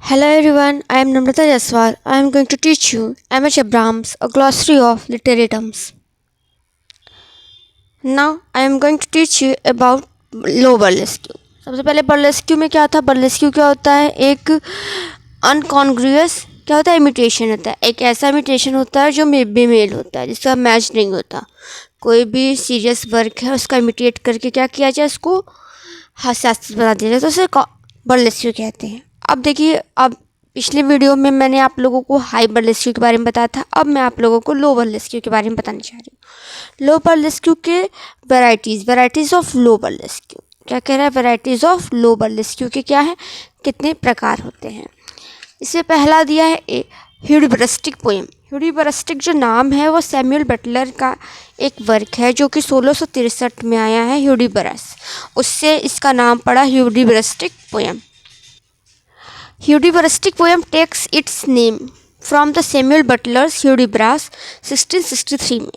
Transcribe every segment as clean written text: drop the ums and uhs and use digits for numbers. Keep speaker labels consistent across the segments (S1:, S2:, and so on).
S1: Hello everyone, I am Namrata Jaswal. I am going to teach you M.H. Abrams, a glossary of literary terms. Now I am going to teach you about low burlesque. सबसे पहले बर्लेस्क्यू में क्या था? बर्लेस्क्यू क्या होता है? एक अनकॉन्ग्रुअस क्या होता है? इमिटेशन होता है। एक ऐसा इमिटेशन होता है जो बेमेल होता है, जिसका मैच नहीं होता। कोई भी सीरियस वर्क है उसका इमिटेट करके क्या किया जाए, उसको हास्यास्पद बना दिया जाए, तो उसे बर्लेस्क्यू कहते हैं। अब देखिए, अब पिछले वीडियो में मैंने आप लोगों को हाई बर्लेस्क्यू के बारे में बताया था। अब मैं आप लोगों को लो बर्लेस्क्यू के बारे में बताने जा रही हूँ। लो बर्लेस्क्यू के वैराइटीज़ ऑफ लो बर्लेस्क्यू क्या कह रहा है? वैराइटीज़ ऑफ लो बर्लेस्क्यू के क्या है, कितने प्रकार होते हैं। इससे पहला दिया है ह्यूडिब्रस्टिक पोएम। ह्यूडिब्रस्टिक जो नाम है वो सैमुअल बटलर का एक वर्क है जो कि 1663 में आया है, ह्यूडिब्रस। उससे इसका नाम पड़ा Hudibrastic poem. Hudibrastic poem takes its name from the Samuel Butler's Hudibras 1663 में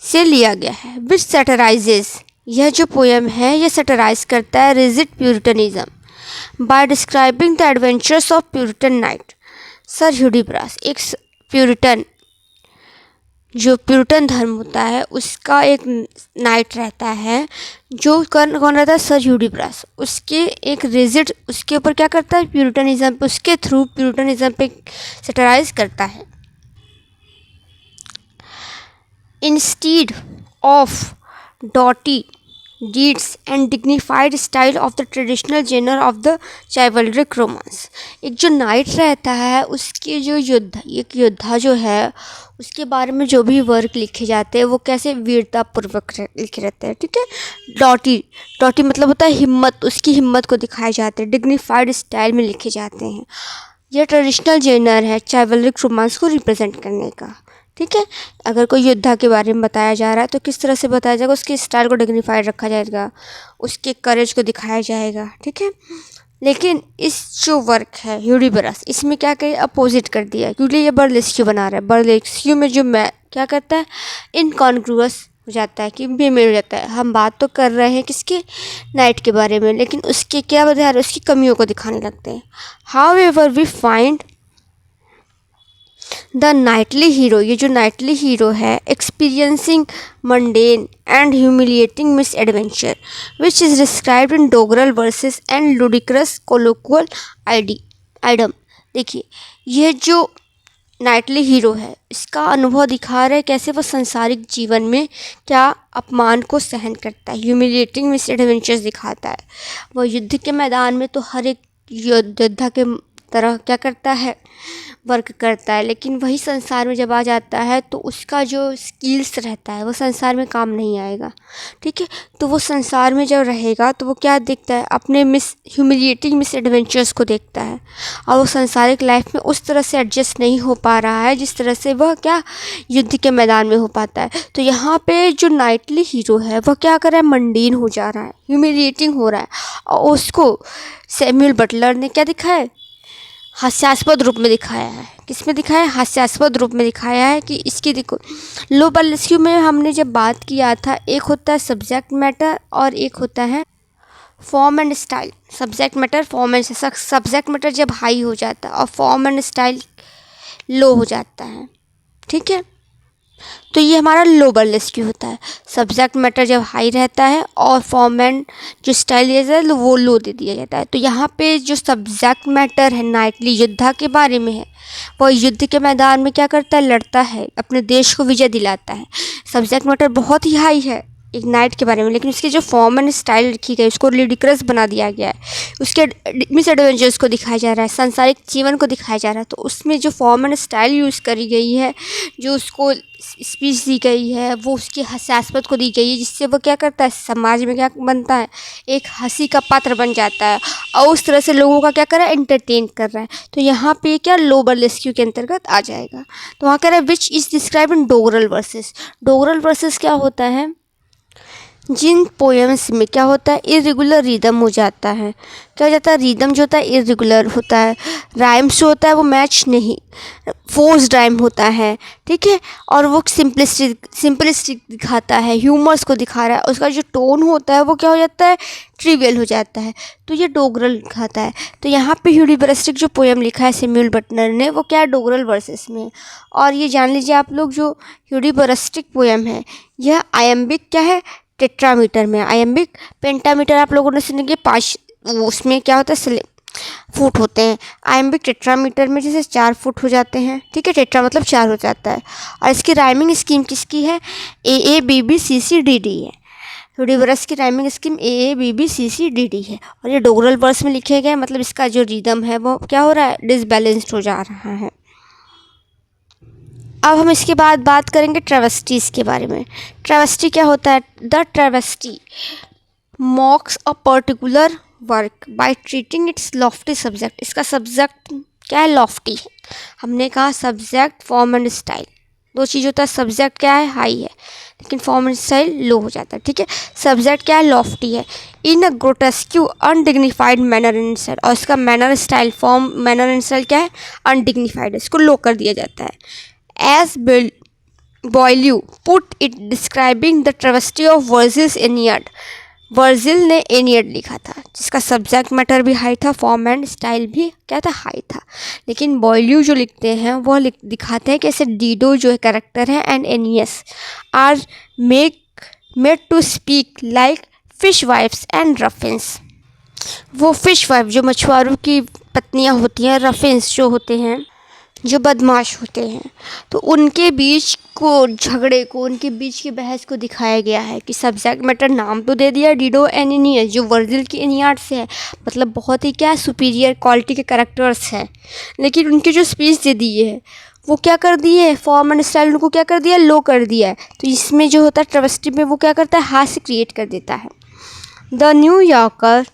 S1: से लिया गया है। विच सैटराइजेस, यह जो पोएम है यह सैटराइज करता है rigid puritanism by describing the adventures of puritan knight. Sir Hudibras एक प्यूरिटन, जो प्यूरिटन धर्म होता है उसका एक नाइट रहता है, जो कौन रहता है? सर ह्यूडिब्रस। उसके एक रिजिड, उसके ऊपर क्या करता है? प्यूरिटनिज्म पे, उसके थ्रू प्यूरिटनिज्म पे सैटराइज करता है। Instead of doughty deeds and dignified style of the traditional genre of the chivalric romance। एक जो नाइट रहता है उसके जो एक योद्धा जो है उसके बारे में जो भी वर्क लिखे जाते हैं वो कैसे वीरतापूर्वक लिखे रहते हैं, ठीक है। डॉटी मतलब होता है हिम्मत, उसकी हिम्मत को दिखाए जाते हैं, डिग्निफाइड स्टाइल में लिखे जाते हैं। यह ट्रेडिशनल जेनर है चाइवलरिक रोमांस को रिप्रेजेंट करने का, ठीक है। अगर कोई योद्धा के बारे में बताया जा रहा है तो किस तरह से बताया जाएगा? उसके स्टाइल को डिग्निफाइड रखा जाएगा, उसके करेज को दिखाया जाएगा, ठीक है। लेकिन इस जो वर्क है ह्यूडिब्रस, इसमें क्या कहे? अपोजिट कर दिया, क्योंकि ये बर्लेस्क्यू बना रहा है। बर्लेस्क्यू में जो मैं क्या करता है? इनकॉन्ग्रुअस हो जाता है, कि बेमेल हो जाता है। हम बात तो कर रहे हैं किसके? नाइट के बारे में, लेकिन उसके क्या बता रहे हैं? उसकी कमियों को दिखाने लगते हैं। However we find the knightly hero, ये जो नाइटली हीरो है, experiencing mundane and humiliating misadventure which is described in doggerel verses and ludicrous colloquial idiom. देखिए, ये जो नाइटली हीरो है इसका अनुभव दिखा रहा है कैसे वो संसारिक जीवन में क्या अपमान को सहन करता है, ह्यूमिलिएटिंग मिस एडवेंचर्स दिखाता है। वो युद्ध के मैदान में तो हर एक योद्धा के तरह क्या करता है? वर्क करता है, लेकिन वही संसार में जब आ जाता है तो उसका जो स्किल्स रहता है वो संसार में काम नहीं आएगा, ठीक है। तो वो संसार में जब रहेगा तो वो क्या देखता है? अपने ह्यूमिलिएटिंग मिस एडवेंचर्स को देखता है, और वो संसारिक लाइफ में उस तरह से एडजस्ट नहीं हो पा रहा है जिस तरह से वह क्या युद्ध के मैदान में हो पाता है। तो यहाँ पे जो नाइटली हीरो है वह क्या कर रहा है? मंडीन हो जा रहा है, ह्यूमिलिएटिंग हो रहा है, और उसको सैमुअल बटलर ने क्या दिखाया? हास्यास्पद रूप में दिखाया है। किस में दिखाया है? हास्यास्पद रूप में दिखाया है। कि इसकी देखो, लो बर्लेस्क्यू में हमने जब बात किया था, एक होता है सब्जेक्ट मैटर और एक होता है form and style. Subject matter, form and, subject matter जब हाई हो जाता है और फॉर्म एंड स्टाइल लो हो जाता है, ठीक है। तो ये हमारा लो बर्लेस्क्यू होता है। सब्जेक्ट मैटर जब हाई रहता है और फॉर्म एंड जो स्टाइल दिया जाता है वो लो दे दिया जाता है। तो यहाँ पे जो सब्जेक्ट मैटर है नाइटली योद्धा के बारे में है, वो युद्ध के मैदान में क्या करता है? लड़ता है, अपने देश को विजय दिलाता है। सब्जेक्ट मैटर बहुत ही हाई है एक नाइट के बारे में, लेकिन उसकी जो फॉर्म एंड स्टाइल रखी गई उसको लिडिक्रस बना दिया गया है। उसके मिस एडवेंचर्स को दिखाया जा रहा है, सांसारिक जीवन को दिखाया जा रहा है। तो उसमें जो फॉर्म एंड स्टाइल यूज़ करी गई है, जो उसको स्पीच दी गई है, वो उसकी हास्यास्पद को दी गई है, जिससे वो क्या करता है? समाज में क्या बनता है? एक हंसी का पात्र बन जाता है, और उस तरह से लोगों का क्या कर रहा है? एंटरटेन कर रहा है। तो यहाँ पे क्या लो बर्लेस्क्यू के अंतर्गत आ जाएगा। तो वहाँ कह रहा है which is describe in doggerel verses. Doggerel verses क्या होता है? जिन पोएम्स में क्या होता है, इरेगुलर रिदम हो जाता है। क्या हो जाता है, रिदम जो होता है इरेगुलर होता है, राइम्स जो होता है वो मैच नहीं, फोर्स्ड राइम होता है, ठीक है, और वो सिंपलिस्टिक दिखाता है, ह्यूमर्स को दिखा रहा है, उसका जो टोन होता है वो क्या हो जाता है, ट्रिवियल हो जाता है, तो ये डोगरल दिखाता है। तो यहाँ पे ह्यूडिब्रिस्टिक जो पोएम लिखा है सैमुअल बटलर ने, वो क्या है, डोगरल वर्सेस में। और ये जान लीजिए आप लोग, जो ह्यूडिब्रिस्टिक पोएम है यह आयम्बिक क्या है, टेट्रामीटर में। आयम्बिक पेंटामीटर आप लोगों ने सुनेंगे, 5 उसमें क्या होता है, फुट होते हैं। आयम्बिक टेट्रामीटर में जैसे 4 फुट हो जाते हैं, ठीक है, टेट्रा मतलब 4 हो जाता है। और इसकी राइमिंग स्कीम किसकी है, AABBCCDD है। ह्यूडिब्रस की राइमिंग स्कीम AABBCCDD है। और ये डोगरल वर्स में लिखे गए, मतलब इसका जो रिदम है वो क्या हो रहा है, डिसबैलेंस्ड हो जा रहा है। अब हम इसके बाद बात करेंगे ट्रेवेस्टीज़ के बारे में। ट्रेवेस्टी क्या होता है, the travesty मॉक्स a particular work by treating it's Lofty subject. इसका सब्जेक्ट क्या है, लॉफ्टी है। हमने कहा सब्जेक्ट, फॉर्म एंड स्टाइल, 2 चीज़ होता है। सब्जेक्ट क्या है, हाई है, लेकिन फॉर्म एंड स्टाइल लो हो जाता है, ठीक है। सब्जेक्ट क्या है, लॉफ्टी है, इन अ ग्रोटेस्क्यू अनडिग्निफाइड मैनर एंड स्टाइल। और इसका manner style, form manner and style क्या है, अनडिग्निफाइड है, इसको लो कर दिया जाता है। As Boileau put it describing the travesty of Virgil's Aeneid। Virgil ने एनियड लिखा था, जिसका सब्जेक्ट मैटर भी हाई था, फॉर्म एंड स्टाइल भी क्या था, हाई था। लेकिन बॉयल्यू जो लिखते हैं वो दिखाते हैं कि ऐसे डीडो जो कैरेक्टर है and Aeneas are made to speak like fishwives and ruffians. वो फिश वाइफ जो मछुआरों की पत्नियां होती हैं, रफिन्स जो होते हैं जो बदमाश होते हैं, तो उनके बीच को झगड़े को, उनके बीच की बहस को दिखाया गया है। कि सब्जेक्ट मैटर नाम तो दे दिया डिडो एंड एनियस, जो वर्जिल की एनियाड से है, मतलब बहुत ही क्या सुपीरियर क्वालिटी के कैरेक्टर्स हैं, लेकिन उनकी जो स्पीच दे दी है वो क्या कर दिए, फॉर्म एंड स्टाइल उनको क्या कर दिया, लो कर दिया है। तो इसमें जो होता है ट्रेवेस्टी में वो क्या करता है, हास्य क्रिएट कर देता है। The new yorker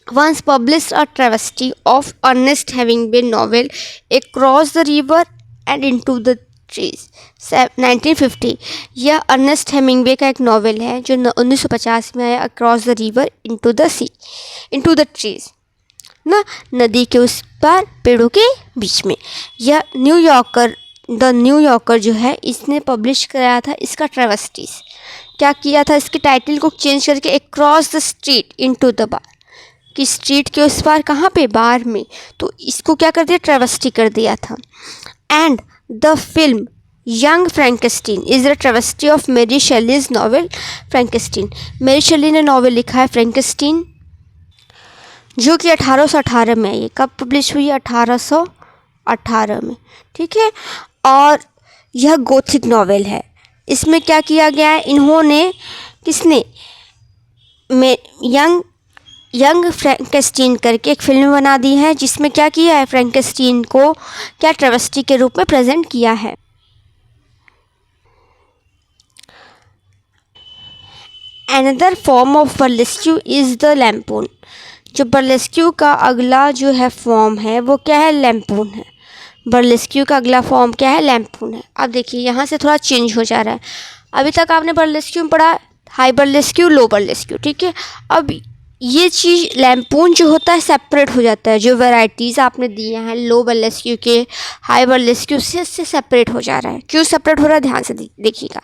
S1: once published a travesty of Ernest Hemingway novel Across the River and Into the Trees 1950। यह अर्नेस्ट हेमिंगवे का एक नॉवेल है जो 1950 में आया, across the river into the sea into the trees, ना नदी के उस पार पेड़ों के बीच में। यह द न्यू यॉर्कर जो है इसने पब्लिश कराया था इसका ट्रेवेस्टीज। क्या किया था, इसके टाइटल को चेंज करके across the street into the bar, कि स्ट्रीट के उस पार कहाँ पे, बार में, तो इसको क्या कर दिया, ट्रेवेस्टी कर दिया था। And the film Young Frankenstein is the travesty of Mary Shelley's novel फ्रैंकेस्टीन। मेरी शेली ने नॉवेल लिखा है फ्रैंकेस्टीन, जो कि 1818 में, ये कब पब्लिश हुई, 1818 में, ठीक है। और यह गोथिक नॉवेल है। इसमें क्या किया गया है, इन्होंने किसने, यंग फ्रैंकेस्टीन करके एक फिल्म बना दी है, जिसमें क्या किया है, फ्रैंकेस्टीन को क्या ट्रेवेस्टी के रूप में प्रेजेंट किया है। Another form of burlesque is the lampoon. जो बर्लेस्क्यू का अगला जो है फॉर्म है वो क्या है, लैम्पून है। बर्लेस्क्यू का अगला फॉर्म क्या है, लैम्पून है। अब देखिए यहाँ से थोड़ा चेंज हो जा रहा है। अभी तक आपने बर्लेस्क्यू में पढ़ा हाई बर्लेस्क्यू, लो बर्लेस्क्यू, ठीक है। अब ये चीज़ लैम्पून जो होता है सेपरेट हो जाता है, जो वैरायटीज़ आपने दिए हैं लो बर्लेस्क्यू के, हाई बर्लेस्क्यू से सेपरेट हो जा रहा है। क्यों सेपरेट हो रहा है, ध्यान से देखिएगा।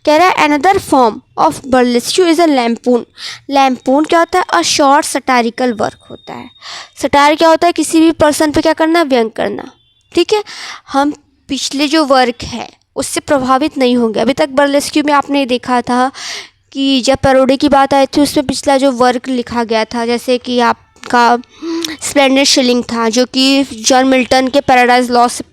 S1: कह रहा है another form of burlesque is a lampoon. Lampoon क्या होता है, अ शॉर्ट सटारिकल वर्क होता है। सटायर क्या होता है, किसी भी पर्सन पे क्या करना, व्यंग करना, ठीक है। हम पिछले जो वर्क है उससे प्रभावित नहीं होंगे। अभी तक बर्लेस्क्यू में आपने देखा था कि जब पैरोडी की बात आई थी उसमें पिछला जो वर्क लिखा गया था, जैसे कि आपका स्प्लेंडेड शिलिंग था, जो कि जॉन मिल्टन के पैराडाइज लॉस्ट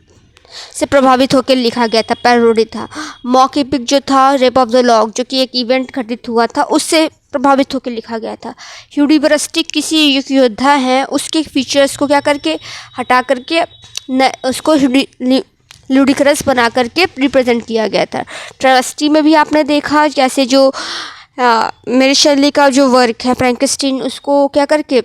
S1: से प्रभावित होकर लिखा गया था, पैरोडी था। मॉक एपिक जो था रेप ऑफ द लॉक, जो कि एक इवेंट घटित हुआ था, उससे प्रभावित होकर लिखा गया था। ह्यूडिब्रिस्टिक किसी योद्धा है, उसके फीचर्स को क्या करके हटा करके उसको लुडिक्रस बना करके रिप्रेजेंट किया गया था। ट्रेवेस्टी में भी आपने देखा जैसे जो मेरी शेली का जो वर्क है फ्रैंकेस्टीन, उसको क्या करके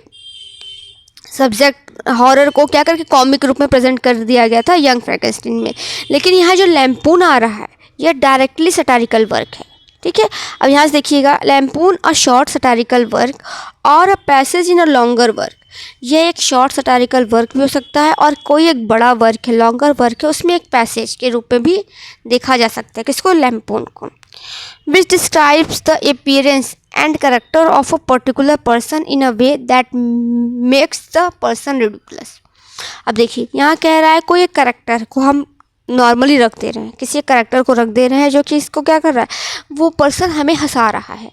S1: सब्जेक्ट हॉरर को क्या करके कॉमिक रूप में प्रेजेंट कर दिया गया था यंग फ्रैंकेस्टीन में। लेकिन यहाँ जो लैम्पून आ रहा है यह डायरेक्टली सटारिकल वर्क है, ठीक है। अब यहाँ से देखिएगा, लैम्पून अ शॉर्ट सटारिकल वर्क और a passage in a longer work. ये एक शॉर्ट सटारिकल वर्क भी हो सकता है और कोई एक बड़ा वर्क है, लॉन्गर वर्क है, उसमें एक पैसेज के रूप में भी देखा जा सकता है। किसको? लैम्पून को। Which describes the appearance and character of a particular person in a way that makes the person ridiculous. अब देखिए, यहाँ कह रहा है कोई एक करेक्टर को हम नॉर्मली रख दे रहे हैं, किसी एक करेक्टर को रख दे रहे हैं जो कि इसको क्या कर रहा है, वो पर्सन हमें हंसा रहा है,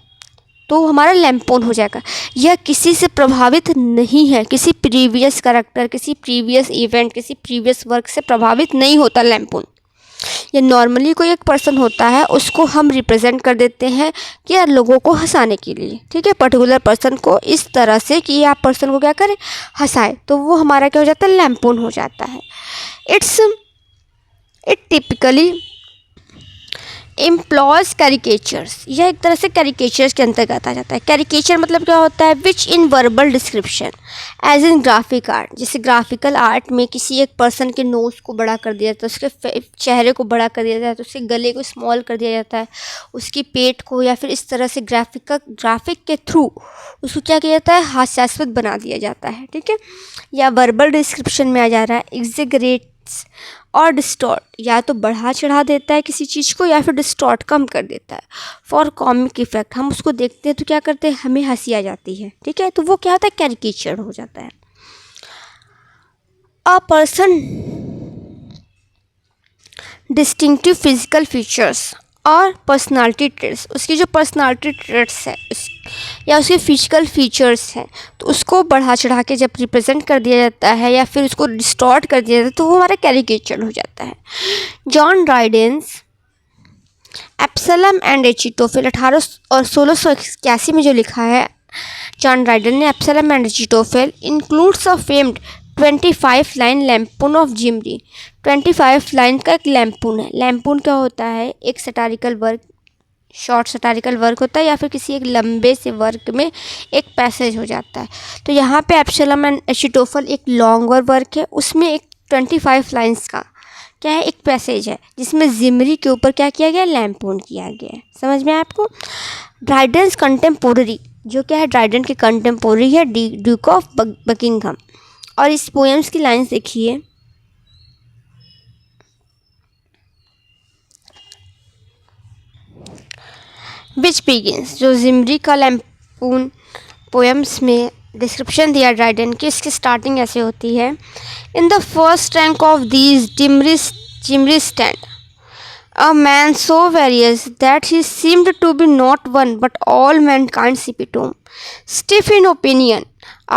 S1: तो हमारा लैम्पून हो जाएगा। यह किसी से प्रभावित नहीं है, किसी प्रीवियस करेक्टर, किसी प्रीवियस इवेंट, किसी प्रीवियस वर्क से प्रभावित नहीं होता लैम्पून। ये नॉर्मली कोई एक पर्सन होता है, उसको हम रिप्रेजेंट कर देते हैं कि यार लोगों को हंसाने के लिए, ठीक है, पर्टिकुलर पर्सन को इस तरह से कि आप पर्सन को क्या करें, हंसाए, तो वो हमारा क्या हो जाता है, लैम्पून हो जाता है। It typically employees caricatures. यह एक तरह से कैरिकेचर्स के अंतर्गत आ जाता है। कैरिकेचर मतलब क्या होता है, which in verbal description as in graphic art. जैसे ग्राफिकल आर्ट में किसी एक पर्सन के नोज को बड़ा कर दिया जाता है, उसके चेहरे को बड़ा कर दिया जाता है, उसके गले को स्मॉल कर दिया जाता है, उसकी पेट को, या फिर इस तरह से ग्राफिक के थ्रू उसको क्या किया जाता है, हास्यास्पद बना दिया जाता है, ठीक है। या वर्बल डिस्क्रिप्शन में आ जा रहा है, एग्जेगरेट्स और डिस्टॉर्ट, या तो बढ़ा चढ़ा देता है किसी चीज़ को या फिर डिस्टॉर्ट कम कर देता है। फॉर कॉमिक इफेक्ट, हम उसको देखते हैं तो क्या करते हैं, हमें हंसी आ जाती है, ठीक है, तो वो क्या होता है, कैरिकेचर हो जाता है। A person distinctive physical features और पर्सनालिटी ट्रेट्स, उसकी जो पर्सनालिटी ट्रेट्स है या उसके फिजिकल फीचर्स हैं, तो उसको बढ़ा चढ़ा के जब रिप्रेजेंट कर दिया जाता है या फिर उसको डिस्टॉर्ट कर दिया जाता है, तो वो हमारा कैरिकेचर हो जाता है। John Dryden's Absalom and Achitophel 1800 और 1681 में जो लिखा है जॉन ड्राइडन ने, Absalom and Achitophel includes a famed 25 line lampoon of Zimri. 25 line का एक लैम्पून है। लैम्पून क्या होता है, एक satirical work, short satirical work होता है या फिर किसी एक लंबे से वर्क में एक पैसेज हो जाता है। तो यहाँ पे एब्सलम एंड एचिटोफेल एक लॉन्गर वर्क है, उसमें एक 25 लाइन्स का क्या है, एक पैसेज है जिसमें जिमरी के ऊपर क्या किया गया, लैम्पून किया गया है। समझ में आया आपको। ड्राइडेंस कंटेम्पोररी, जो क्या है, ड्राइडेन के कंटेम्पोररी है, ड्यूक ऑफ बकिंघम। और इस पोएम्स की लाइन्स देखिए, विच बिगिंस, जो जिमरी का लैम्पून पोएम्स में डिस्क्रिप्शन दिया ड्राइडन की, इसकी स्टार्टिंग ऐसे होती है, in the first rank of these जिमरी stand a man so various that he seemed to be not one but all mankind's epitome, stiff in opinion,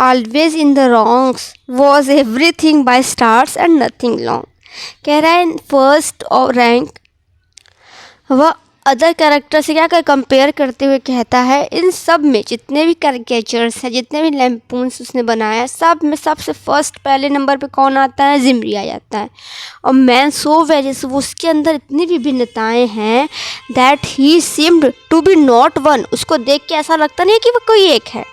S1: always in the wrongs, was everything by stars and nothing long। कह रहा है first और rank वह other character से क्या कर compare करते हुए कहता है, इन सब में जितने भी कैरिकेचर्स हैं, जितने भी लैम्पून्स उसने बनाया, सब में सबसे फर्स्ट पहले नंबर पे कौन आता है, जिमरी आ जाता है। और मैन सो वेरियस, वो उसके अंदर इतनी विभिन्नताएं हैं, that he seemed to be not one, उसको देख के ऐसा लगता नहीं है कि वो कोई एक है,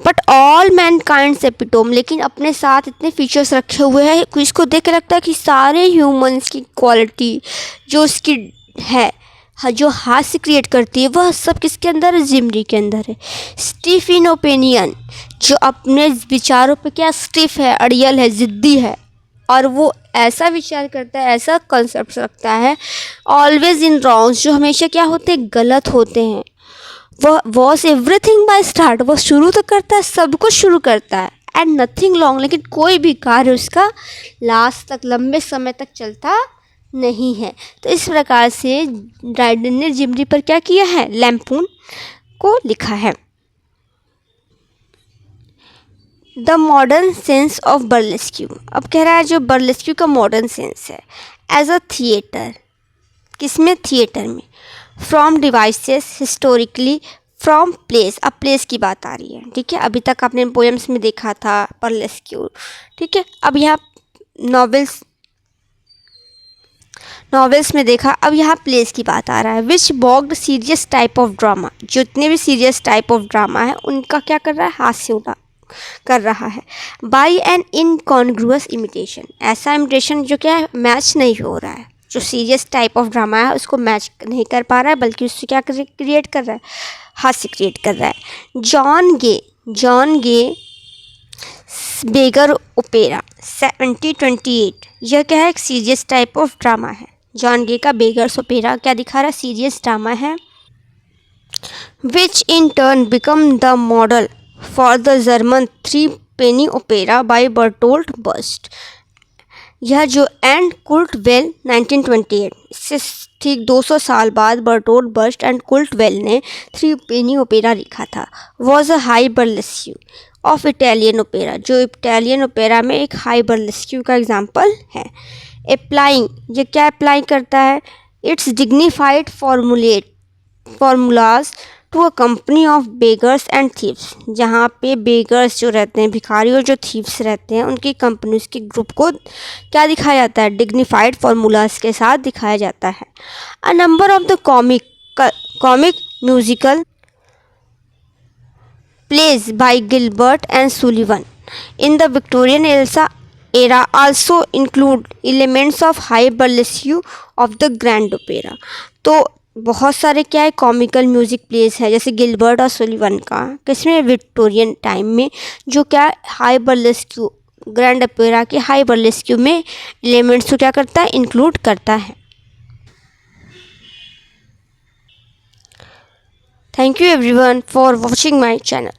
S1: बट ऑल मैनकाइंड्स एपिटोम, लेकिन अपने साथ इतने फीचर्स रखे हुए हैं, इसको देख के लगता है कि सारे ह्यूमंस की क्वालिटी जो उसकी है, जो हास्य क्रिएट करती है, वह सब किसके अंदर है, जिमरी के अंदर है। स्टिफ इन ओपिनियन, जो अपने विचारों पे क्या स्टिफ है, अड़ियल है, ज़िद्दी है, और वो ऐसा विचार करता है, ऐसा कॉन्सेप्ट रखता है। ऑलवेज इन रॉन्ग्स, जो हमेशा क्या होते हैं, गलत होते हैं। वह वॉज एवरीथिंग बाय स्टार्ट, वो शुरू तो करता है, सब कुछ शुरू करता है, एंड नथिंग लॉन्ग, लेकिन कोई भी कार्य उसका लास्ट तक, लंबे समय तक चलता नहीं है। तो इस प्रकार से ड्राइडन ने जिमरी पर क्या किया है, लैम्पून को लिखा है। द मॉडर्न सेंस ऑफ बर्लेस्क्यू, अब कह रहा है जो बर्लेस्क्यू का मॉडर्न सेंस है, एज अ थिएटर, किसमें, थिएटर में, from devices historically from place, अब प्लेस की बात आ रही है, ठीक है। अभी तक आपने पोएम्स में देखा था बर्लेस्क्यू, ठीक है। अब यहाँ नॉवेल्स में देखा, अब यहाँ प्लेस की बात आ रहा है। विच बॉग्ड सीरियस टाइप ऑफ ड्रामा, जितने भी सीरियस टाइप ऑफ ड्रामा है उनका क्या कर रहा है, हास्य कर रहा है। बाई एन इनकॉन्ग्रुअस इमिटेशन, ऐसा इमिटेशन जो क्या है, मैच नहीं हो रहा है, जो सीरियस टाइप ऑफ ड्रामा है उसको मैच नहीं कर पा रहा है, बल्कि उससे क्या क्रिएट कर रहा है, हास्य क्रिएट कर रहा है। जॉन गे बेगर ओपेरा 1728, यह क्या है, एक सीरियस टाइप ऑफ ड्रामा है। जॉन गे का बेगर्स ओपेरा क्या दिखा रहा है, सीरियस ड्रामा है। Which in turn become the model for the German three penny opera by Bertolt Brecht. यह जो एंड कुल्ट वेल 1928, इससे ठीक 200 साल बाद Bertolt Brecht and Kurt Weill ने थ्री पेनी ओपेरा लिखा था। Was a high burlesque of Italian opera, जो इटालियन ओपेरा में एक हाई बर्लेस्क्यू का एग्जाम्पल है। अप्लाइंग, ये क्या अप्लाई करता है, it's dignified formulas to a company of beggars and thieves, जहाँ पे बेगर्स जो रहते हैं, भिखारी, और जो थीव्स रहते हैं, उनकी कंपनी, उसके ग्रुप को क्या दिखाया जाता है, डिग्निफाइड फॉर्मूलाज के साथ दिखाया जाता है। A number of the comic musical plays by Gilbert and Sullivan in the Victorian era also include elements of high burlesque of the grand opera। तो बहुत सारे क्या है, कॉमिकल म्यूज़िक प्लेस है, जैसे गिलबर्ट और सुलिवन का, किसमें, विक्टोरियन टाइम में, जो क्या हाई बर्लेस्क्यू, ग्रैंड ओपेरा के हाई बर्लेस्क्यू में एलिमेंट्स को क्या करता है, इंक्लूड करता है। Thank you everyone for watching my channel.